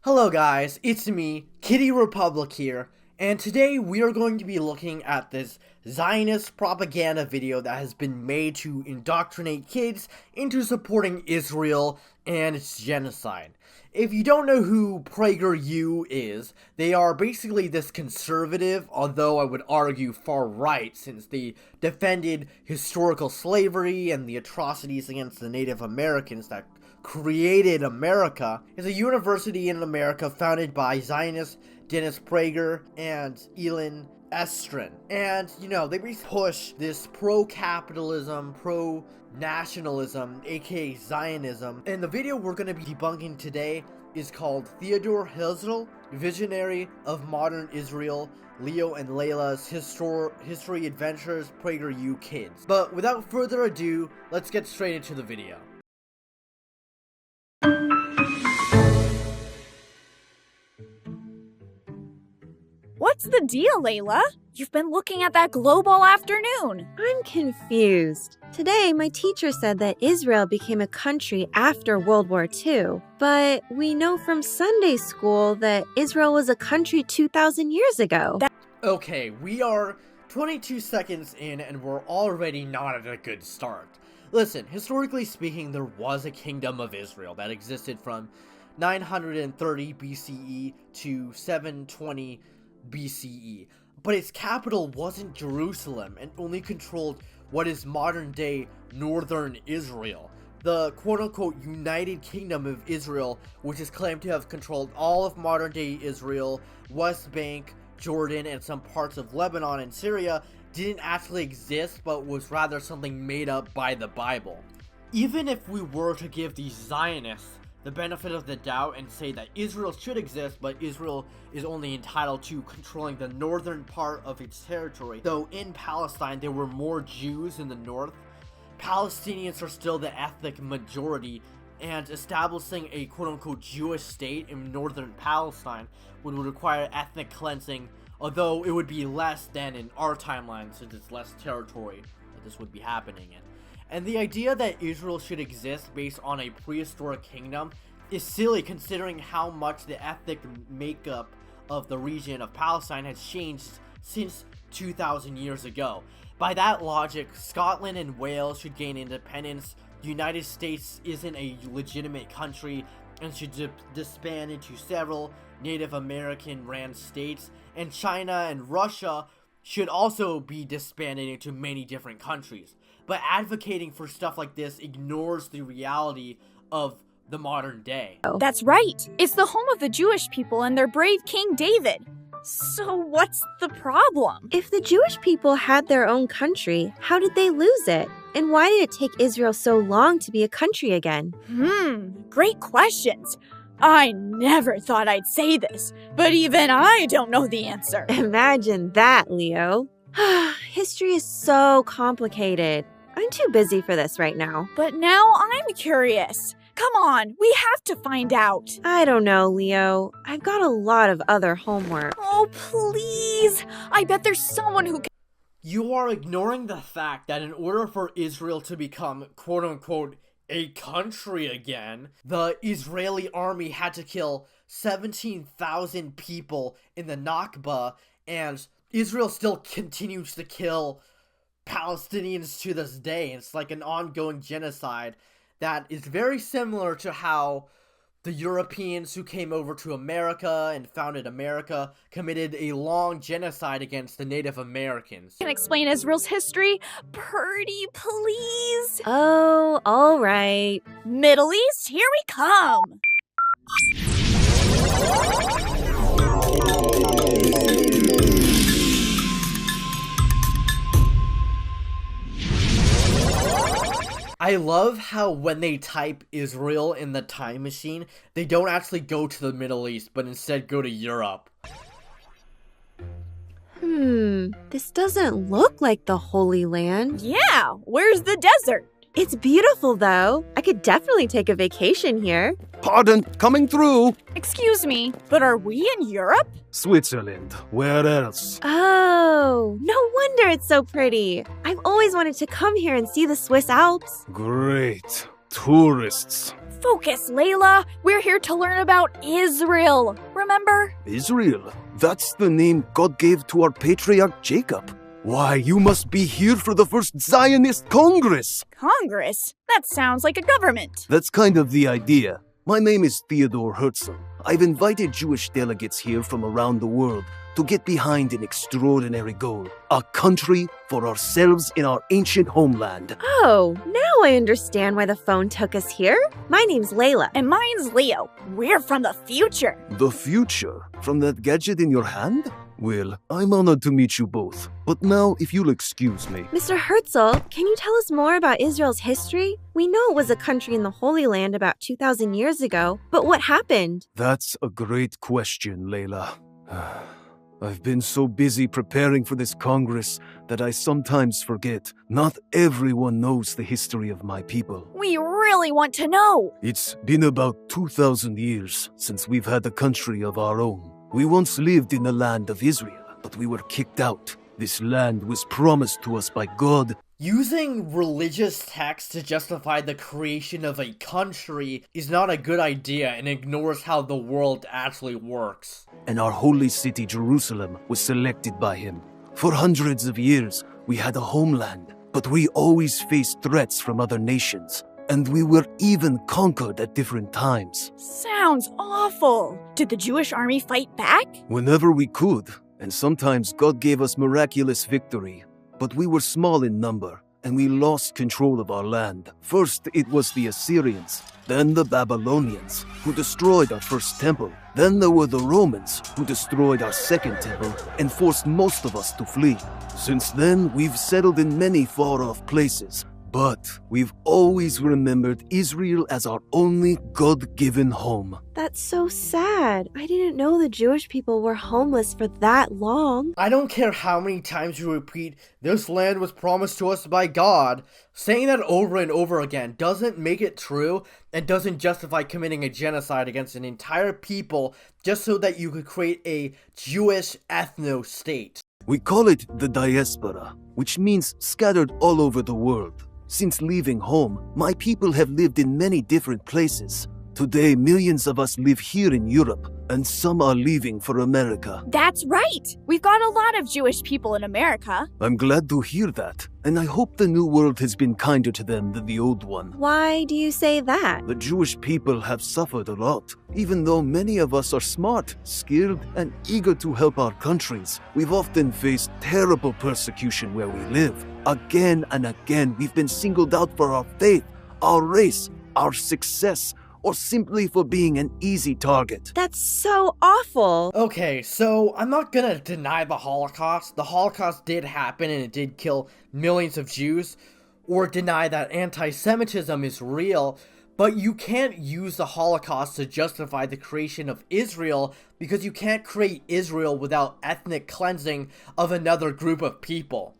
Hello guys, it's me, Kitty Republic here, and today we are going to be looking at this Zionist propaganda video that has been made to indoctrinate kids into supporting Israel and its genocide. If you don't know who PragerU is, they are basically this conservative, although I would argue far right, since they defended historical slavery and the atrocities against the Native Americans that created America. Is a university in America founded by Zionists Dennis Prager and Elin Estrin. And, they really push this pro-capitalism, pro-nationalism, aka Zionism. And the video we're going to be debunking today is called Theodore Herzl, Visionary of Modern Israel, Leo and Layla's History Adventures, PragerU Kids. But without further ado, let's get straight into the video. What's the deal, Layla? You've been looking at that globe all afternoon. I'm confused. Today, my teacher said that Israel became a country after World War II, but we know from Sunday school that Israel was a country 2,000 years ago. Okay, we are 22 seconds in and we're already not at a good start. Listen, historically speaking, there was a kingdom of Israel that existed from 930 BCE to 720 BCE, but its capital wasn't Jerusalem and only controlled what is modern-day northern Israel. The quote-unquote United Kingdom of Israel, which is claimed to have controlled all of modern-day Israel, West Bank, Jordan, and some parts of Lebanon and Syria, didn't actually exist, but was rather something made up by the Bible. Even if we were to give these Zionists the benefit of the doubt and say that Israel should exist, but Israel is only entitled to controlling the northern part of its territory, though in Palestine there were more Jews in the north, Palestinians are still the ethnic majority, and establishing a quote-unquote Jewish state in northern Palestine would require ethnic cleansing, although it would be less than in our timeline since it's less territory that this would be happening in. And the idea that Israel should exist based on a prehistoric kingdom is silly considering how much the ethnic makeup of the region of Palestine has changed since 2,000 years ago. By that logic, Scotland and Wales should gain independence, the United States isn't a legitimate country and should disband into several Native American ran states, and China and Russia should also be disbanded into many different countries. But advocating for stuff like this ignores the reality of the modern day. That's right. It's the home of the Jewish people and their brave King David. So what's the problem? If the Jewish people had their own country, how did they lose it? And why did it take Israel so long to be a country again? Great questions. I never thought I'd say this, but even I don't know the answer. Imagine that, Leo. History is so complicated. I'm too busy for this right now. But now I'm curious. Come on, we have to find out. I don't know, Leo. I've got a lot of other homework. Oh, please. I bet there's someone who can. You are ignoring the fact that in order for Israel to become quote-unquote a country again, the Israeli army had to kill 17,000 people in the Nakba, and Israel still continues to kill Palestinians to this day. It's like an ongoing genocide that is very similar to how the Europeans who came over to America and founded America committed a long genocide against the Native Americans. Can explain Israel's history? Purdy, please. Oh, all right. Middle East, here we come. I love how when they type Israel in the time machine, they don't actually go to the Middle East, but instead go to Europe. This doesn't look like the Holy Land. Yeah, where's the desert? It's beautiful, though. I could definitely take a vacation here. Pardon, coming through. Excuse me, but are we in Europe? Switzerland, where else? Oh, no wonder it's so pretty. I've always wanted to come here and see the Swiss Alps. Great. Tourists. Focus, Layla. We're here to learn about Israel. Remember? Israel? That's the name God gave to our patriarch Jacob. Why, you must be here for the first Zionist Congress! Congress? That sounds like a government. That's kind of the idea. My name is Theodore Herzl. I've invited Jewish delegates here from around the world to get behind an extraordinary goal. A country for ourselves in our ancient homeland. Oh, now I understand why the phone took us here. My name's Layla. And mine's Leo. We're from the future. The future? From that gadget in your hand? Well, I'm honored to meet you both. But now, if you'll excuse me. Mr. Herzl, can you tell us more about Israel's history? We know it was a country in the Holy Land about 2,000 years ago, but what happened? That's a great question, Layla. I've been so busy preparing for this Congress that I sometimes forget not everyone knows the history of my people. We really want to know. It's been about 2,000 years since we've had a country of our own. We once lived in the land of Israel, but we were kicked out. This land was promised to us by God. Using religious texts to justify the creation of a country is not a good idea and ignores how the world actually works. And our holy city, Jerusalem, was selected by him. For hundreds of years, we had a homeland, but we always faced threats from other nations. And we were even conquered at different times. Sounds awful. Did the Jewish army fight back? Whenever we could, and sometimes God gave us miraculous victory. But we were small in number, and we lost control of our land. First, it was the Assyrians, then the Babylonians, who destroyed our first temple. Then there were the Romans, who destroyed our second temple and forced most of us to flee. Since then, we've settled in many far-off places. But we've always remembered Israel as our only God-given home. That's so sad. I didn't know the Jewish people were homeless for that long. I don't care how many times you repeat, this land was promised to us by God. Saying that over and over again doesn't make it true and doesn't justify committing a genocide against an entire people just so that you could create a Jewish ethno-state. We call it the diaspora, which means scattered all over the world. Since leaving home, my people have lived in many different places. Today, millions of us live here in Europe, and some are leaving for America. That's right. We've got a lot of Jewish people in America. I'm glad to hear that, and I hope the new world has been kinder to them than the old one. Why do you say that? The Jewish people have suffered a lot. Even though many of us are smart, skilled, and eager to help our countries, we've often faced terrible persecution where we live. Again and again, we've been singled out for our faith, our race, our success, or simply for being an easy target. That's so awful. Okay, so I'm not gonna deny the Holocaust. The Holocaust did happen and it did kill millions of Jews, or deny that anti-Semitism is real, but you can't use the Holocaust to justify the creation of Israel because you can't create Israel without ethnic cleansing of another group of people.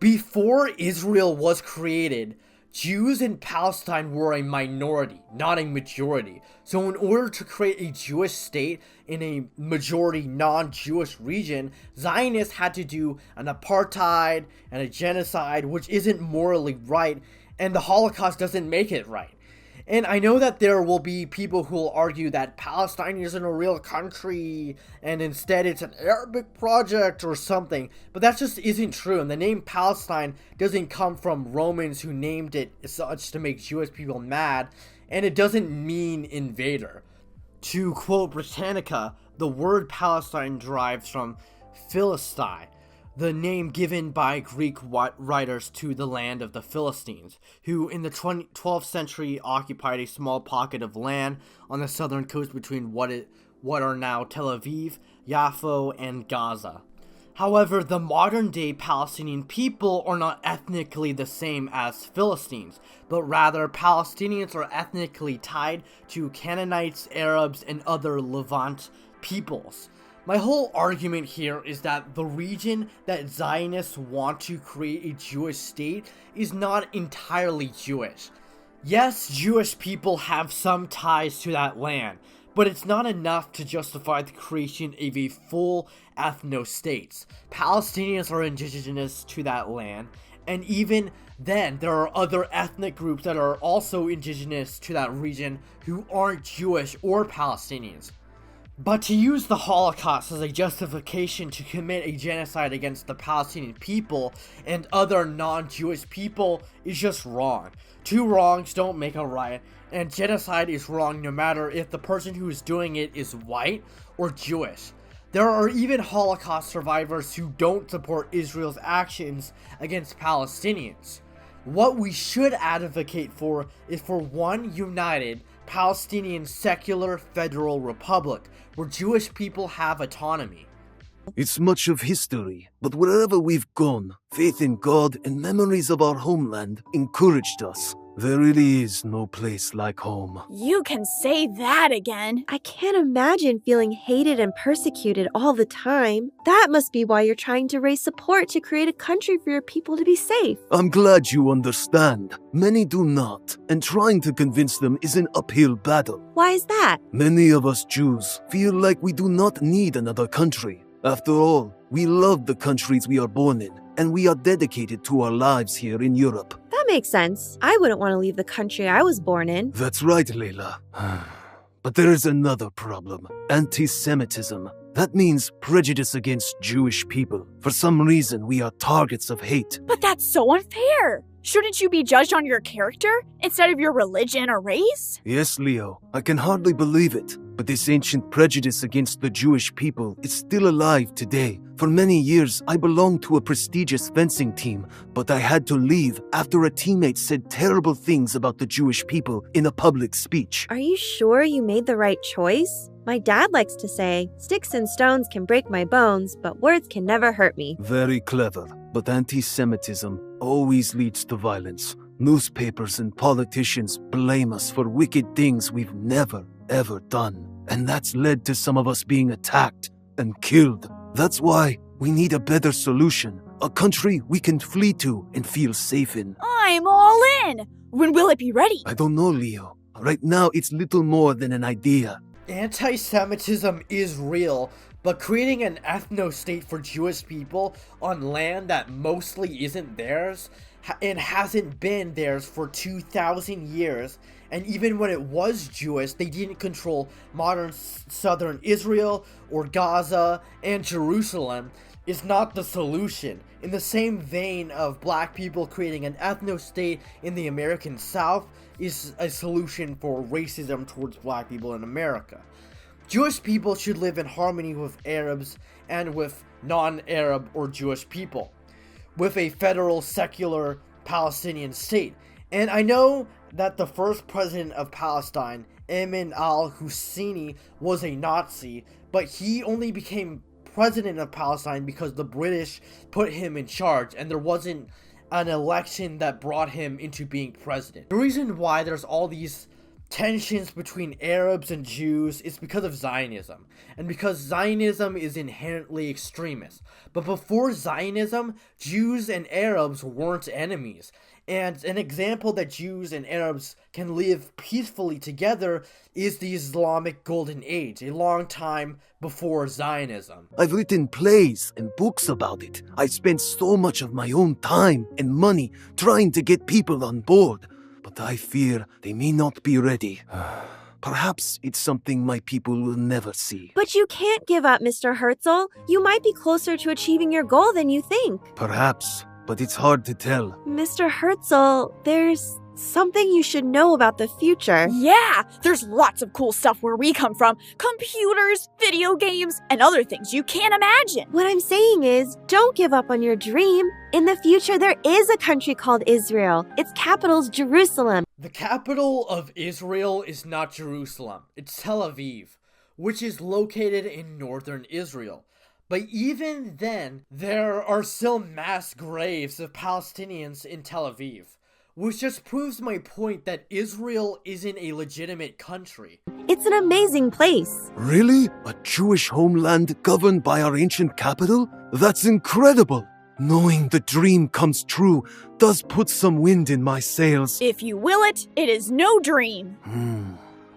Before Israel was created, Jews in Palestine were a minority, not a majority. So in order to create a Jewish state in a majority non-Jewish region, Zionists had to do an apartheid and a genocide, which isn't morally right, and the Holocaust doesn't make it right. And I know that there will be people who will argue that Palestine isn't a real country and instead it's an Arabic project or something, but that just isn't true. And the name Palestine doesn't come from Romans who named it such to make Jewish people mad, and it doesn't mean invader. To quote Britannica, the word Palestine derives from Philistine, the name given by Greek writers to the land of the Philistines, who in the 12th century occupied a small pocket of land on the southern coast between what are now Tel Aviv, Yaffo, and Gaza. However, the modern-day Palestinian people are not ethnically the same as Philistines, but rather Palestinians are ethnically tied to Canaanites, Arabs, and other Levant peoples. My whole argument here is that the region that Zionists want to create a Jewish state is not entirely Jewish. Yes, Jewish people have some ties to that land, but it's not enough to justify the creation of a full ethno-state. Palestinians are indigenous to that land, And even then, there are other ethnic groups that are also indigenous to that region who aren't Jewish or Palestinians. But to use the Holocaust as a justification to commit a genocide against the Palestinian people and other non-Jewish people is just wrong. Two wrongs don't make a right, and genocide is wrong no matter if the person who is doing it is white or Jewish. There are even Holocaust survivors who don't support Israel's actions against Palestinians. What we should advocate for is for one united Palestinian secular federal republic where Jewish people have autonomy. It's much of history, but wherever we've gone, faith in God and memories of our homeland encouraged us. There really is no place like home. You can say that again. I can't imagine feeling hated and persecuted all the time. That must be why you're trying to raise support to create a country for your people to be safe. I'm glad you understand. Many do not, and trying to convince them is an uphill battle. Why is that? Many of us Jews feel like we do not need another country. After all, we love the countries we are born in, and we are dedicated to our lives here in Europe. That makes sense. I wouldn't want to leave the country I was born in. That's right, Layla. But there is another problem. Anti-Semitism. That means prejudice against Jewish people. For some reason, we are targets of hate. But that's so unfair. Shouldn't you be judged on your character instead of your religion or race? Yes, Leo, I can hardly believe it. But this ancient prejudice against the Jewish people is still alive today. For many years, I belonged to a prestigious fencing team, but I had to leave after a teammate said terrible things about the Jewish people in a public speech. Are you sure you made the right choice? My dad likes to say, sticks and stones can break my bones, but words can never hurt me. Very clever, but anti-Semitism always leads to violence. Newspapers and politicians blame us for wicked things we've never, ever done. And that's led to some of us being attacked and killed. That's why we need a better solution. A country we can flee to and feel safe in. I'm all in! When will it be ready? I don't know, Leo. Right now, it's little more than an idea. Anti-Semitism is real, but creating an ethno-state for Jewish people on land that mostly isn't theirs and hasn't been theirs for 2,000 years, and even when it was Jewish, they didn't control modern southern Israel or Gaza and Jerusalem, is not the solution. In the same vein of black people creating an ethno-state in the American South is a solution for racism towards black people in America. Jewish people should live in harmony with Arabs and with non-Arab or Jewish people, with a federal secular Palestinian state. And I know that the first president of Palestine, Ayman al-Husseini, was a Nazi, but he only became president of Palestine because the British put him in charge and there wasn't an election that brought him into being president. The reason why there's all these tensions between Arabs and Jews is because of Zionism, and because Zionism is inherently extremist. But before Zionism, Jews and Arabs weren't enemies, and an example that Jews and Arabs can live peacefully together is the Islamic Golden Age, a long time before Zionism. I've written plays and books about it. I spent so much of my own time and money trying to get people on board. But I fear they may not be ready. Perhaps it's something my people will never see. But you can't give up, Mr. Herzl. You might be closer to achieving your goal than you think. Perhaps, but it's hard to tell. Mr. Herzl, there's something you should know about the future. Yeah, there's lots of cool stuff where we come from. Computers, video games, and other things you can't imagine. What I'm saying is, don't give up on your dream. In the future, there is a country called Israel. Its capital's Jerusalem. The capital of Israel is not Jerusalem, it's Tel Aviv, which is located in northern Israel. But even then, there are still mass graves of Palestinians in Tel Aviv, which just proves my point that Israel isn't a legitimate country. It's an amazing place. Really? A Jewish homeland governed by our ancient capital? That's incredible! Knowing the dream comes true does put some wind in my sails. If you will it, it is no dream.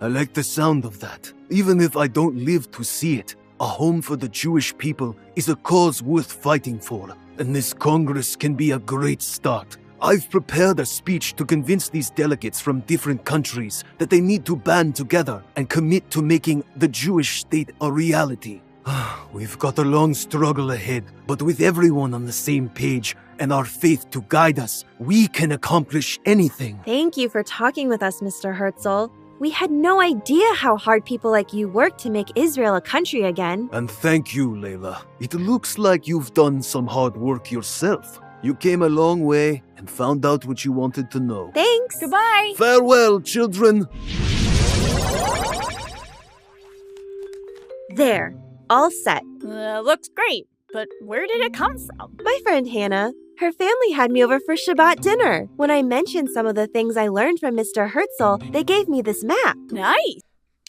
I like the sound of that. Even if I don't live to see it, a home for the Jewish people is a cause worth fighting for. and this Congress can be a great start. I've prepared a speech to convince these delegates from different countries that they need to band together and commit to making the Jewish state a reality. We've got a long struggle ahead, but with everyone on the same page and our faith to guide us, we can accomplish anything. Thank you for talking with us, Mr. Herzl. We had no idea how hard people like you work to make Israel a country again. And thank you, Layla. It looks like you've done some hard work yourself. You came a long way and found out what you wanted to know. Thanks. Goodbye. Farewell, children. There, all set. Looks great, but where did it come from? My friend Hannah, her family had me over for Shabbat dinner. When I mentioned some of the things I learned from Mr. Herzl, they gave me this map. Nice.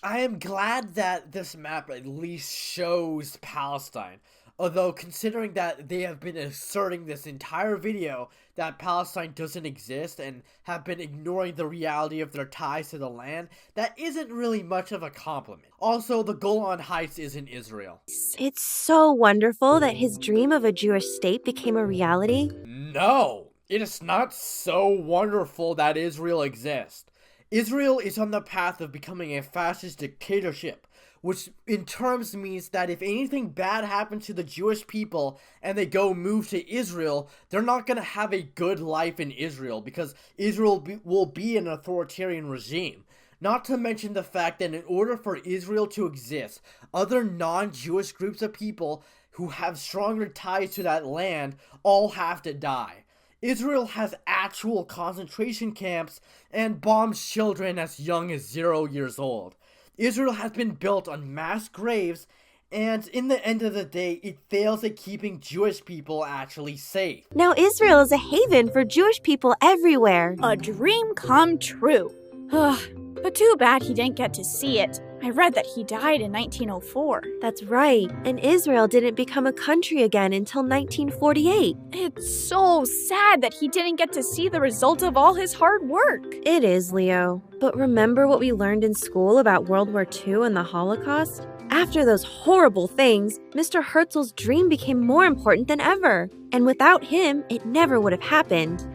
I am glad that this map at least shows Palestine. Although, considering that they have been asserting this entire video that Palestine doesn't exist and have been ignoring the reality of their ties to the land, that isn't really much of a compliment. Also, the Golan Heights is in Israel. It's so wonderful that his dream of a Jewish state became a reality. No, it is not so wonderful that Israel exists. Israel is on the path of becoming a fascist dictatorship, which in terms means that if anything bad happens to the Jewish people and they go move to Israel, they're not going to have a good life in Israel because Israel will be an authoritarian regime. Not to mention the fact that in order for Israel to exist, other non-Jewish groups of people who have stronger ties to that land all have to die. Israel has actual concentration camps and bombs children as young as 0 years old. Israel has been built on mass graves, and in the end of the day, it fails at keeping Jewish people actually safe. Now Israel is a haven for Jewish people everywhere. A dream come true. But too bad he didn't get to see it. I read that he died in 1904. That's right, and Israel didn't become a country again until 1948. It's so sad that he didn't get to see the result of all his hard work. It is, Leo. But remember what we learned in school about World War II and the Holocaust? After those horrible things, Mr. Herzl's dream became more important than ever. And without him, it never would have happened.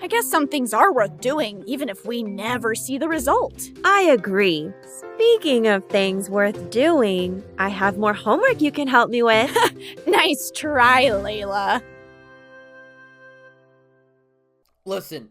I guess some things are worth doing, even if we never see the result. I agree. Speaking of things worth doing, I have more homework you can help me with. Nice try, Layla. Listen,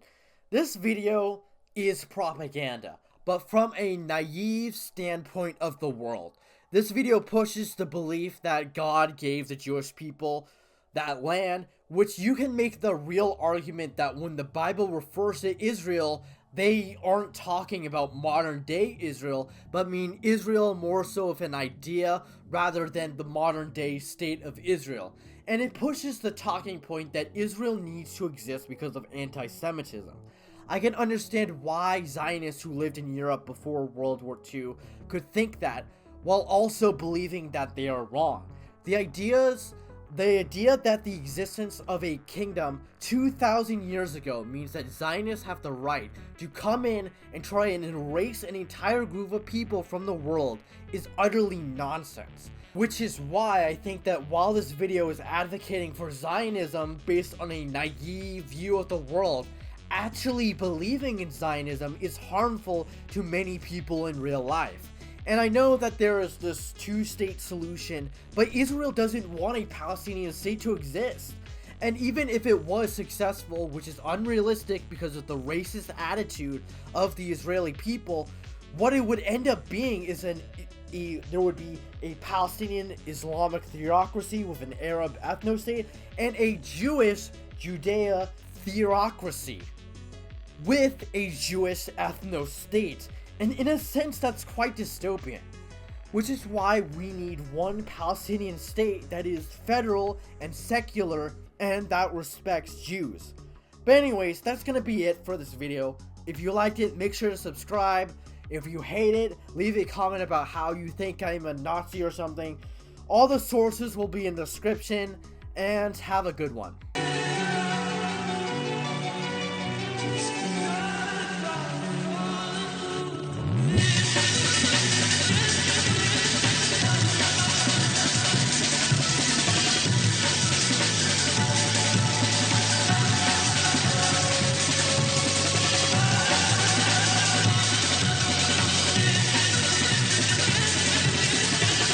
this video is propaganda, but from a naive standpoint of the world. This video pushes the belief that God gave the Jewish people that land, which you can make the real argument that when the Bible refers to Israel, they aren't talking about modern day Israel, but mean Israel more so of an idea rather than the modern day state of Israel. And it pushes the talking point that Israel needs to exist because of anti-Semitism. I can understand why Zionists who lived in Europe before World War II could think that, while also believing that they are wrong. The idea that the existence of a kingdom 2,000 years ago means that Zionists have the right to come in and try and erase an entire group of people from the world is utterly nonsense. Which is why I think that while this video is advocating for Zionism based on a naive view of the world, actually believing in Zionism is harmful to many people in real life. And I know that there is this two-state solution, but Israel doesn't want a Palestinian state to exist. And even if it was successful, which is unrealistic because of the racist attitude of the Israeli people, what it would end up being is there would be a Palestinian Islamic theocracy with an Arab ethno-state, and a Jewish Judea theocracy with a Jewish ethno-state. And in a sense, that's quite dystopian. Which is why we need one Palestinian state that is federal and secular and that respects Jews. But anyways, that's gonna be it for this video. If you liked it, make sure to subscribe. If you hate it, leave a comment about how you think I'm a Nazi or something. All the sources will be in the description, and have a good one.